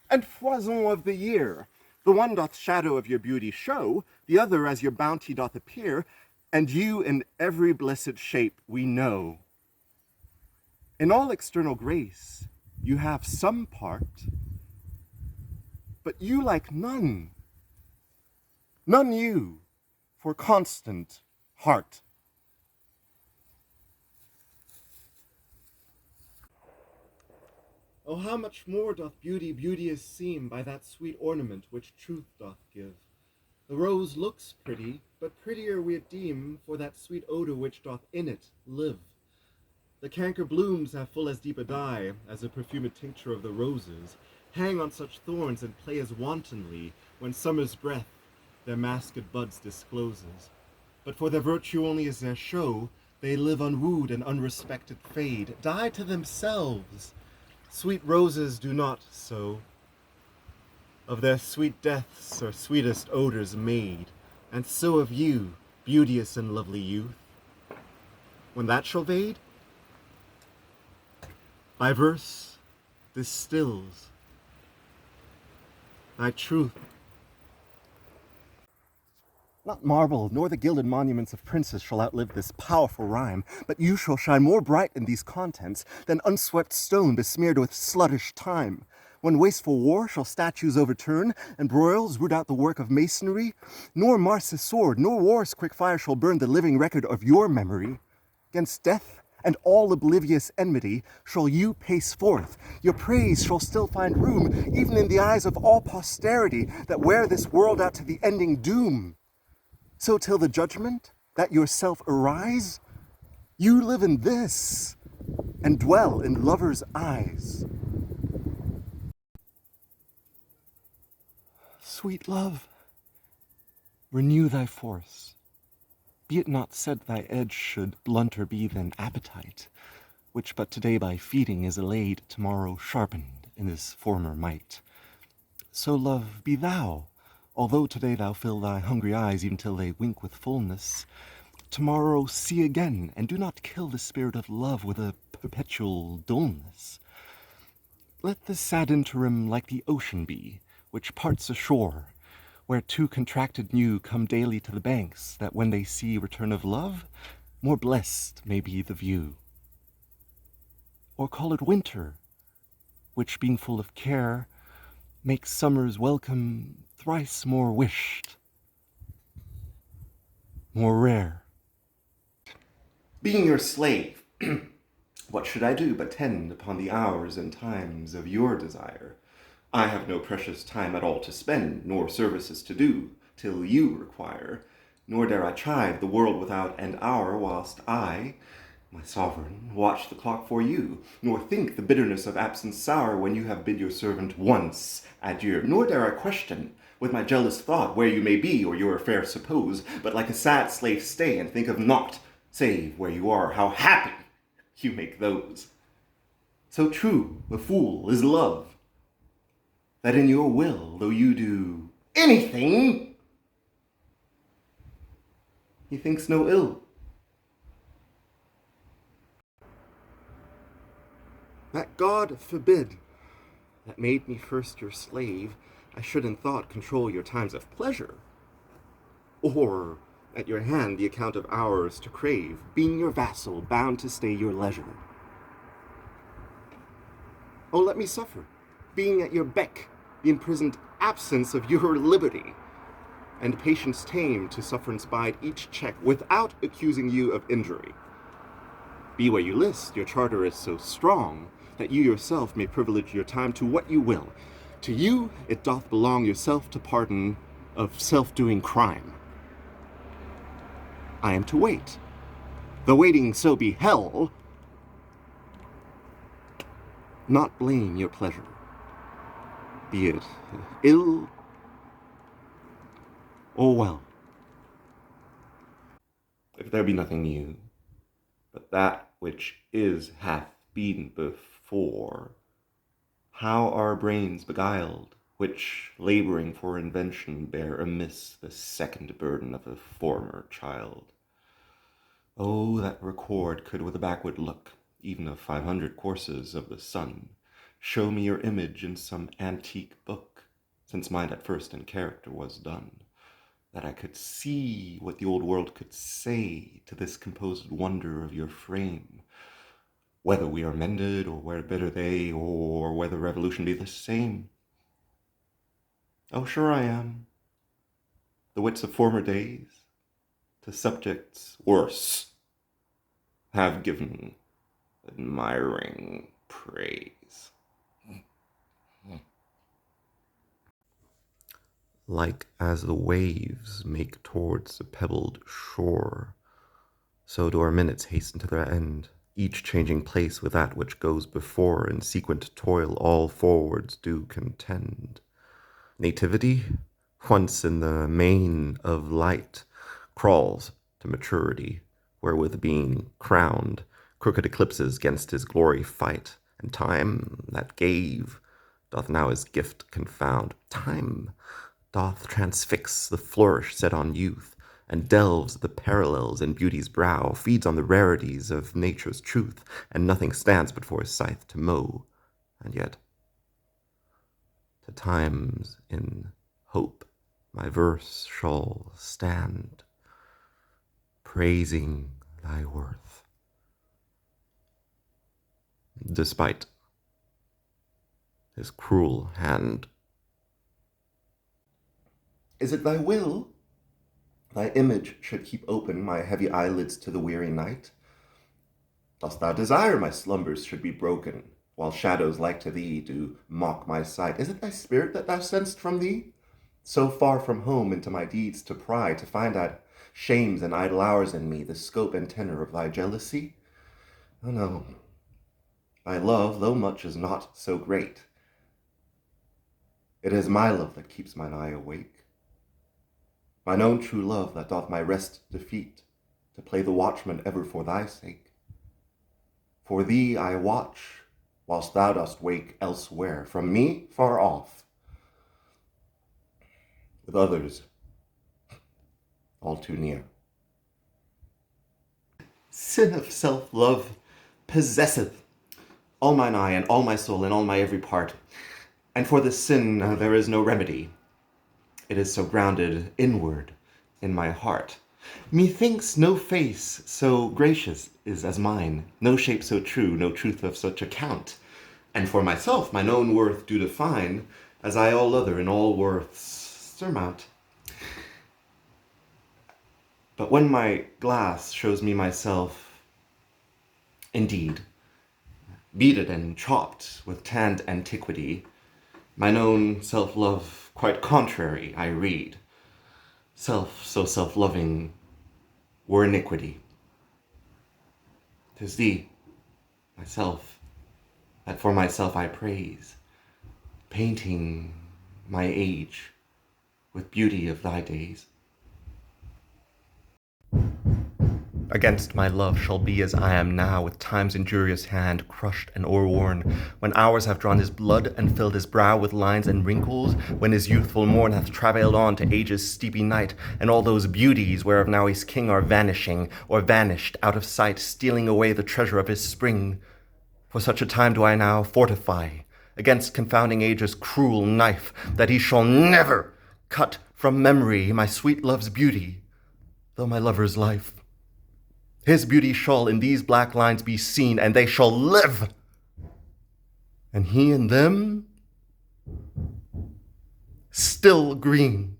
and foison of the year. The one doth shadow of your beauty show, the other as your bounty doth appear, and you in every blessed shape we know. In all external grace you have some part, but you like none. None you, for constant heart. Oh, how much more doth beauty beauteous seem by that sweet ornament which truth doth give. The rose looks pretty, but prettier we it deem for that sweet odor which doth in it live. The canker blooms have full as deep a dye as the perfumed tincture of the roses, hang on such thorns and play as wantonly when summer's breath their masked buds discloses. But for their virtue only is their show, they live unwooed and unrespected fade, die to themselves. Sweet roses do not so. Of their sweet deaths are sweetest odors made, and so of you, beauteous and lovely youth. When that shall fade, thy verse distills thy truth. Not marble, nor the gilded monuments of princes shall outlive this powerful rhyme, but you shall shine more bright in these contents than unswept stone besmeared with sluttish time. When wasteful war shall statues overturn, and broils root out the work of masonry, nor Mars' sword, nor war's quick fire shall burn the living record of your memory. Against death and all oblivious enmity shall you pace forth. Your praise shall still find room, even in the eyes of all posterity that wear this world out to the ending doom. So till the judgment that yourself arise, you live in this, and dwell in lovers' eyes. Sweet love, renew thy force. Be it not said thy edge should blunter be than appetite, which but today by feeding is allayed, tomorrow sharpened in his former might. So love, be thou, Although today thou fill thy hungry eyes even till they wink with fullness, tomorrow see again, and do not kill the spirit of love with a perpetual dullness. Let the sad interim like the ocean be, which parts ashore, where two contracted new come daily to the banks, that when they see return of love, more blessed may be the view. Or call it winter, which being full of care, makes summer's welcome thrice more wished, more rare. Being your slave, what should I do but tend upon the hours and times of your desire? I have no precious time at all to spend, nor services to do, till you require. Nor dare I chide the world without an hour, whilst I, my sovereign, watch the clock for you, nor think the bitterness of absence sour when you have bid your servant once adieu. Nor dare I question, with my jealous thought, where you may be, or your affair suppose, but like a sad slave stay, and think of naught, save where you are, how happy you make those. So true a fool is love, that in your will, though you do anything, he thinks no ill. That God forbid, that made me first your slave, I should in thought control your times of pleasure, or at your hand the account of hours to crave, being your vassal, bound to stay your leisure. Oh, let me suffer, being at your beck, the imprisoned absence of your liberty, and patience tame to sufferance bide each check, without accusing you of injury. Be where you list, your charter is so strong, that you yourself may privilege your time to what you will. To you it doth belong yourself to pardon of self-doing crime. I am to wait, though waiting so be hell, not blame your pleasure, be it ill or well. If there be nothing new, but that which is hath been before, how are brains beguiled, which, labouring for invention, bear amiss the second burden of a former child? Oh, that record could with a backward look, even of 500 courses of the sun, show me your image in some antique book, since mine at first in character was done, that I could see what the old world could say to this composed wonder of your frame, whether we are mended, or where better they, or whether revolution be the same. Oh, sure I am. The wits of former days, to subjects worse, have given admiring praise. Like as the waves make towards the pebbled shore, so do our minutes hasten to their end, each changing place with that which goes before, in sequent toil all forwards do contend. Nativity, once in the main of light, crawls to maturity, wherewith being crowned, crooked eclipses gainst his glory fight, and time that gave doth now his gift confound. Time doth transfix the flourish set on youth, and delves the parallels in beauty's brow, feeds on the rarities of nature's truth, and nothing stands but for his scythe to mow, and yet to times in hope my verse shall stand, praising thy worth, despite his cruel hand. Is it thy will thy image should keep open my heavy eyelids to the weary night? Dost thou desire my slumbers should be broken, while shadows like to thee do mock my sight? Is it thy spirit that thou send'st from thee, so far from home into my deeds to pry, to find out shames and idle hours in me, the scope and tenor of thy jealousy? Oh no, thy love, though much, is not so great. It is my love that keeps mine eye awake, mine own true love that doth my rest defeat, to play the watchman ever for thy sake. For thee I watch, whilst thou dost wake elsewhere, from me far off, with others all too near. Sin of self-love possesseth all mine eye and all my soul and all my every part. And for this sin there is no remedy. It is so grounded inward in my heart. Methinks no face so gracious is as mine, no shape so true, no truth of such account. And for myself mine own worth do define, as I all other in all worths surmount. But when my glass shows me myself, indeed, beaded and chopped with tanned antiquity, mine own self-love quite contrary I read. Self so self-loving were iniquity. 'Tis thee, myself, that for myself I praise, painting my age with beauty of thy days. Against my love shall be as I am now, with time's injurious hand crushed and o'erworn, when hours have drawn his blood and filled his brow with lines and wrinkles, when his youthful morn hath travailed on to age's steepy night, and all those beauties whereof now he's king are vanishing, or vanished out of sight, stealing away the treasure of his spring. For such a time do I now fortify against confounding age's cruel knife, that he shall never cut from memory my sweet love's beauty, though my lover's life. His beauty shall in these black lines be seen, and they shall live. And he in them, still green.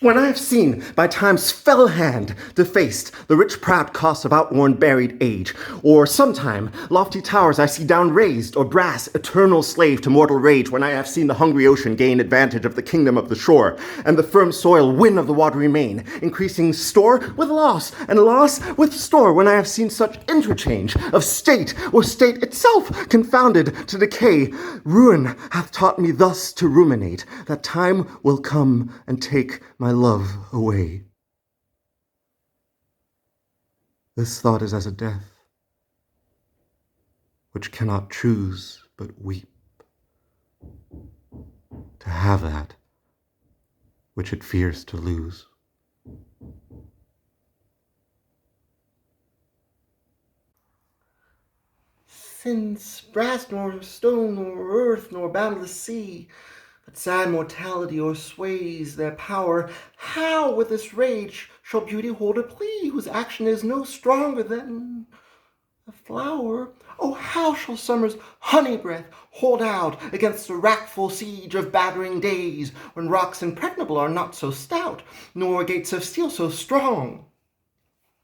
When I have seen by time's fell hand defaced the rich proud cost of outworn buried age, or sometime lofty towers I see down raised, or brass eternal slave to mortal rage, when I have seen the hungry ocean gain advantage of the kingdom of the shore, and the firm soil win of the watery main, increasing store with loss, and loss with store, when I have seen such interchange of state, or state itself confounded to decay, ruin hath taught me thus to ruminate, that time will come and take my love away. This thought is as a death, which cannot choose but weep, to have that which it fears to lose. Since brass nor stone nor earth nor boundless sea, but sad mortality o'ersways their power, how with this rage shall beauty hold a plea, whose action is no stronger than a flower? Oh, how shall summer's honey breath hold out against the wrackful siege of battering days, when rocks impregnable are not so stout, nor gates of steel so strong?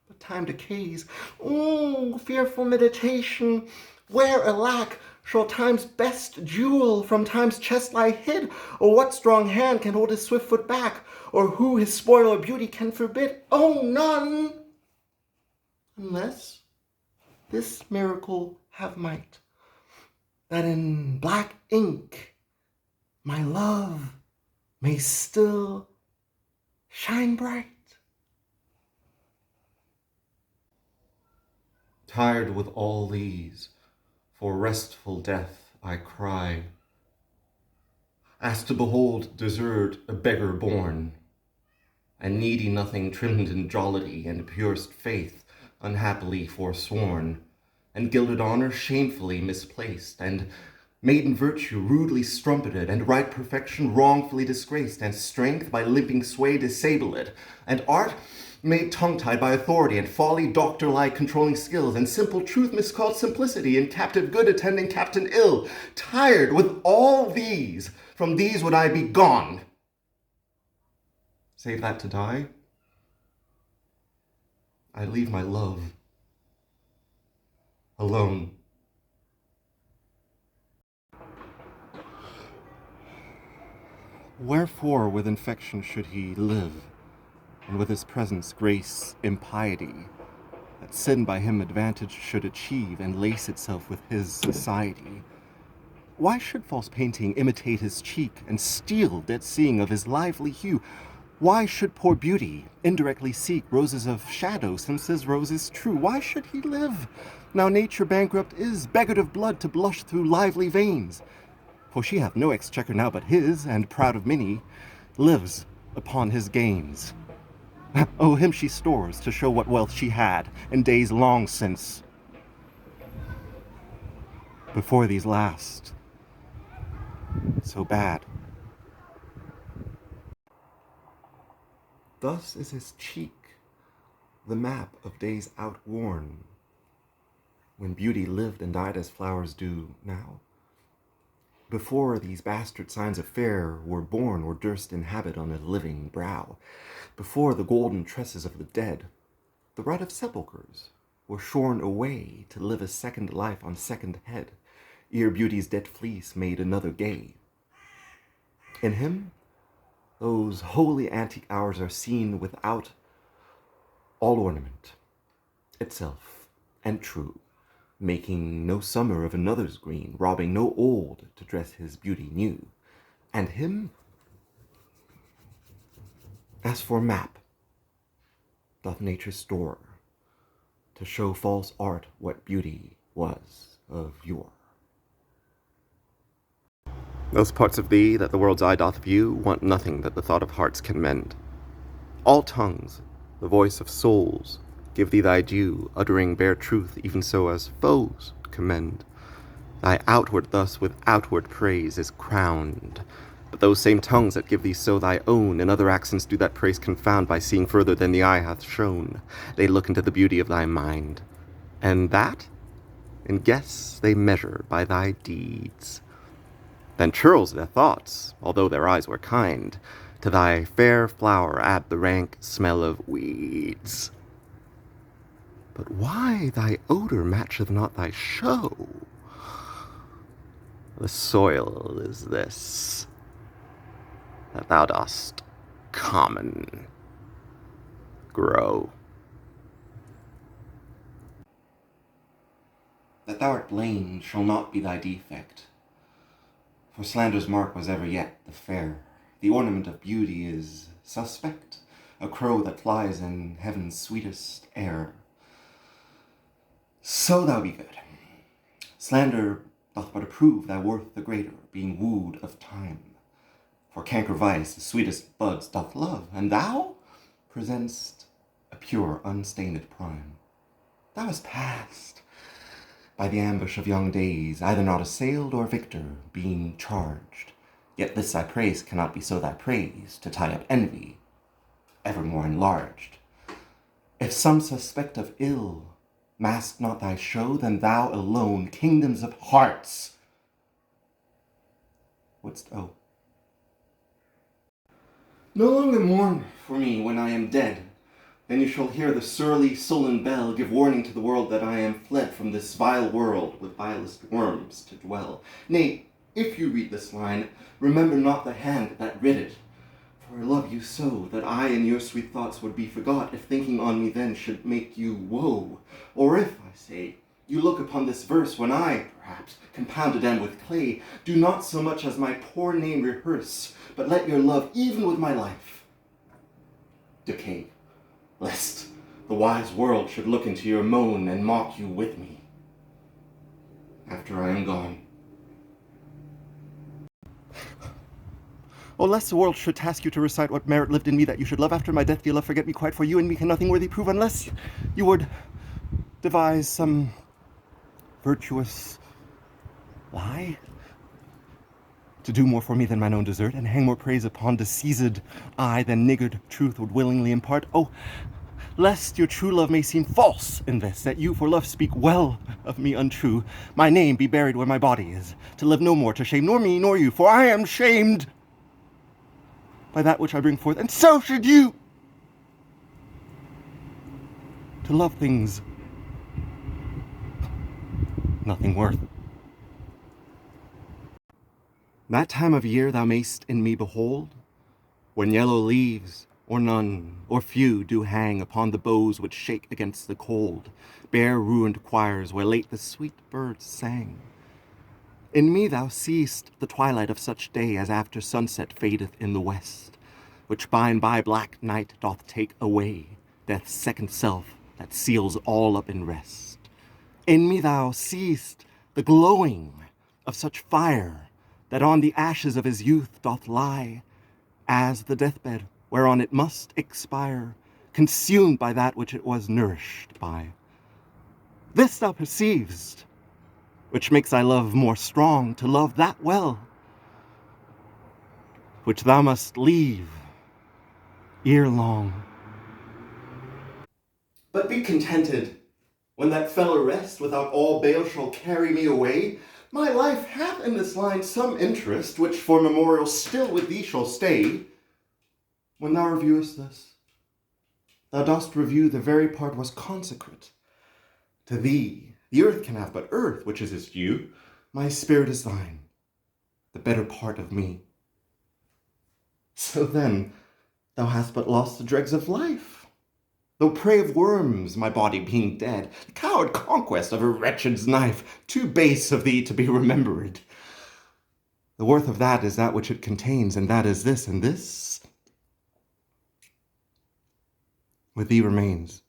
But time decays. Oh, fearful meditation! Where, alack, shall time's best jewel from time's chest lie hid? Or what strong hand can hold his swift foot back? Or who his spoil or beauty can forbid? Oh, none! Unless this miracle have might, that in black ink my love may still shine bright. Tired with all these, for restful death I cry, as to behold desert a beggar born, and needy nothing trimmed in jollity, and purest faith unhappily forsworn, and gilded honor shamefully misplaced, and maiden virtue rudely strumpeted, and right perfection wrongfully disgraced, and strength by limping sway disabled, and art made tongue-tied by authority, and folly doctor-like controlling skills, and simple truth miscalled simplicity, and captive good attending captain ill. Tired with all these, from these would I be gone, save that to die I leave my love alone. Wherefore with infection should he live, and with his presence grace impiety, that sin by him advantage should achieve, and lace itself with his society? Why should false painting imitate his cheek, and steal dead seeing of his lively hue? Why should poor beauty indirectly seek roses of shadow, since his rose is true? Why should he live, now nature bankrupt is, beggared of blood to blush through lively veins? For she hath no exchequer now but his, and, proud of many, lives upon his gains. Oh, him she stores to show what wealth she had in days long since, before these last so bad. Thus is his cheek the map of days outworn, when beauty lived and died as flowers do now. Before these bastard signs of fair were born or durst inhabit on a living brow, before the golden tresses of the dead, the right of sepulchres, were shorn away to live a second life on second head, ere beauty's dead fleece made another gay. In him, those holy antique hours are seen without all ornament, itself and true, making no summer of another's green, robbing no old to dress his beauty new. And him, as for map, doth nature store, to show false art what beauty was of yore. Those parts of thee that the world's eye doth view want nothing that the thought of hearts can mend. All tongues, the voice of souls, give thee thy due, uttering bare truth, even so as foes commend. Thy outward thus with outward praise is crowned, but those same tongues that give thee so thy own in other accents do that praise confound, by seeing further than the eye hath shown. They look into the beauty of thy mind, and that in guess they measure by thy deeds. Then churls their thoughts, although their eyes were kind, to thy fair flower add the rank smell of weeds. But why thy odor matcheth not thy show? The soil is this, that thou dost common grow. That thou art blamed shall not be thy defect, for slander's mark was ever yet the fair. The ornament of beauty is suspect, a crow that flies in heaven's sweetest air. So thou be good. Slander doth but approve thy worth the greater, being wooed of time. For canker vice the sweetest buds doth love, and thou present'st a pure unstained prime. Thou hast passed by the ambush of young days, either not assailed or victor, being charged. Yet this thy praise cannot be so thy praise, to tie up envy, evermore enlarged. If some suspect of ill mask not thy show, then thou alone kingdoms of hearts wouldst owe. No longer mourn for me when I am dead, then you shall hear the surly, sullen bell give warning to the world that I am fled from this vile world with vilest worms to dwell. Nay, if you read this line, remember not the hand that writ it, for I love you so that I and your sweet thoughts would be forgot if thinking on me then should make you woe. Or if, I say, you look upon this verse when I, perhaps, compounded am with clay, do not so much as my poor name rehearse, but let your love, even with my life, decay, lest the wise world should look into your moan and mock you with me after I am gone. Oh, lest the world should task you to recite what merit lived in me that you should love after my death, dear love, forget me quite, for you and me can nothing worthy prove, unless you would devise some virtuous lie to do more for me than mine own desert, and hang more praise upon diseased eye than niggard truth would willingly impart. Oh, lest your true love may seem false in this, that you for love speak well of me untrue, my name be buried where my body is, to live no more to shame nor me nor you, for I am shamed by that which I bring forth, and so should you. To love things nothing worth. That time of year thou mayst in me behold, when yellow leaves, or none, or few, do hang upon the boughs which shake against the cold, bare ruined choirs where late the sweet birds sang. In me thou seest the twilight of such day as after sunset fadeth in the west, which by and by black night doth take away, death's second self that seals all up in rest. In me thou seest the glowing of such fire that on the ashes of his youth doth lie, as the deathbed whereon it must expire, consumed by that which it was nourished by. This thou perceiv'st, which makes thy love more strong, to love that well, which thou must leave ere long. But be contented, when that fell arrest without all bail shall carry me away. My life hath in this line some interest, which for memorial still with thee shall stay. When thou reviewest this, thou dost review the very part was consecrate to thee. The earth can have but earth, which is its due. My spirit is thine, the better part of me. So then, thou hast but lost the dregs of life, though prey of worms, my body being dead, the coward conquest of a wretched's knife, too base of thee to be remembered. The worth of that is that which it contains, and that is this, and this with thee remains.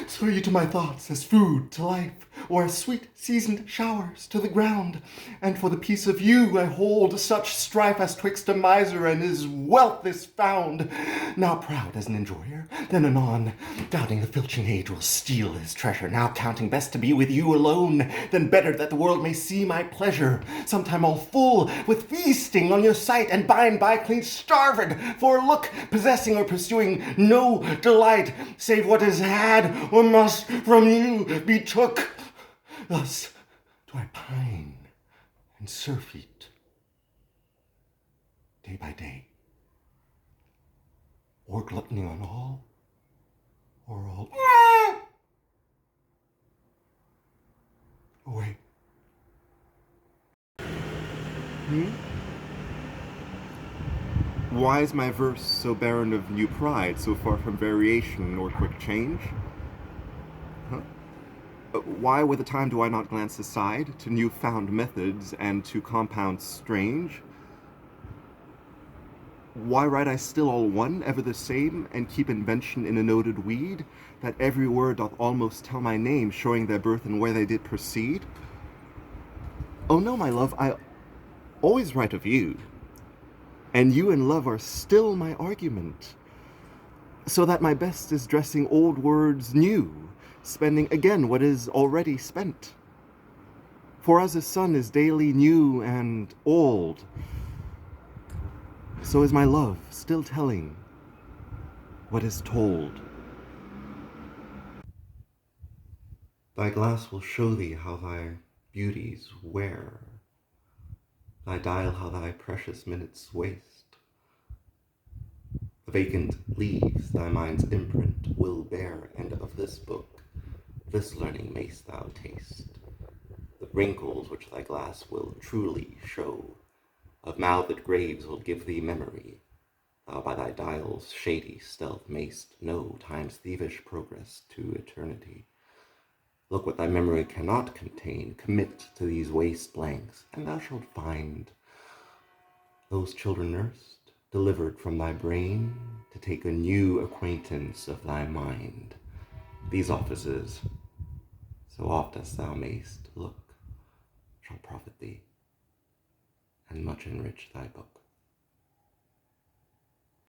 So are you to my thoughts as food to life, or as sweet seasoned showers to the ground. And for the peace of you I hold such strife as twixt a miser and his wealth is found. Now proud as an enjoyer, then anon doubting the filching age will steal his treasure. Now counting best to be with you alone, then better that the world may see my pleasure. Sometime all full with feasting on your sight, and by and by clean starved for a look, possessing or pursuing no delight, save what is had or must from you be took. Thus do I pine and surfeit day by day, or gluttony on all, or all away. Why is my verse so barren of new pride, so far from variation nor quick change? Why with the time do I not glance aside to new-found methods and to compounds strange? Why write I still all one, ever the same, and keep invention in a noted weed, that every word doth almost tell my name, showing their birth and where they did proceed? Oh no, my love, I always write of you, and you and love are still my argument, so that my best is dressing old words new, spending again what is already spent. For as the sun is daily new and old, so is my love still telling what is told. Thy glass will show thee how thy beauties wear, thy dial how thy precious minutes waste. The vacant leaves thy mind's imprint will bear, and of this book this learning mayst thou taste. The wrinkles which thy glass will truly show, of mouthed graves will give thee memory. Thou by thy dial's shady stealth mayst know time's thievish progress to eternity. Look what thy memory cannot contain, commit to these waste blanks, and thou shalt find those children nursed, delivered from thy brain, to take a new acquaintance of thy mind. These offices, so oft as thou mayst look, shall profit thee, and much enrich thy book.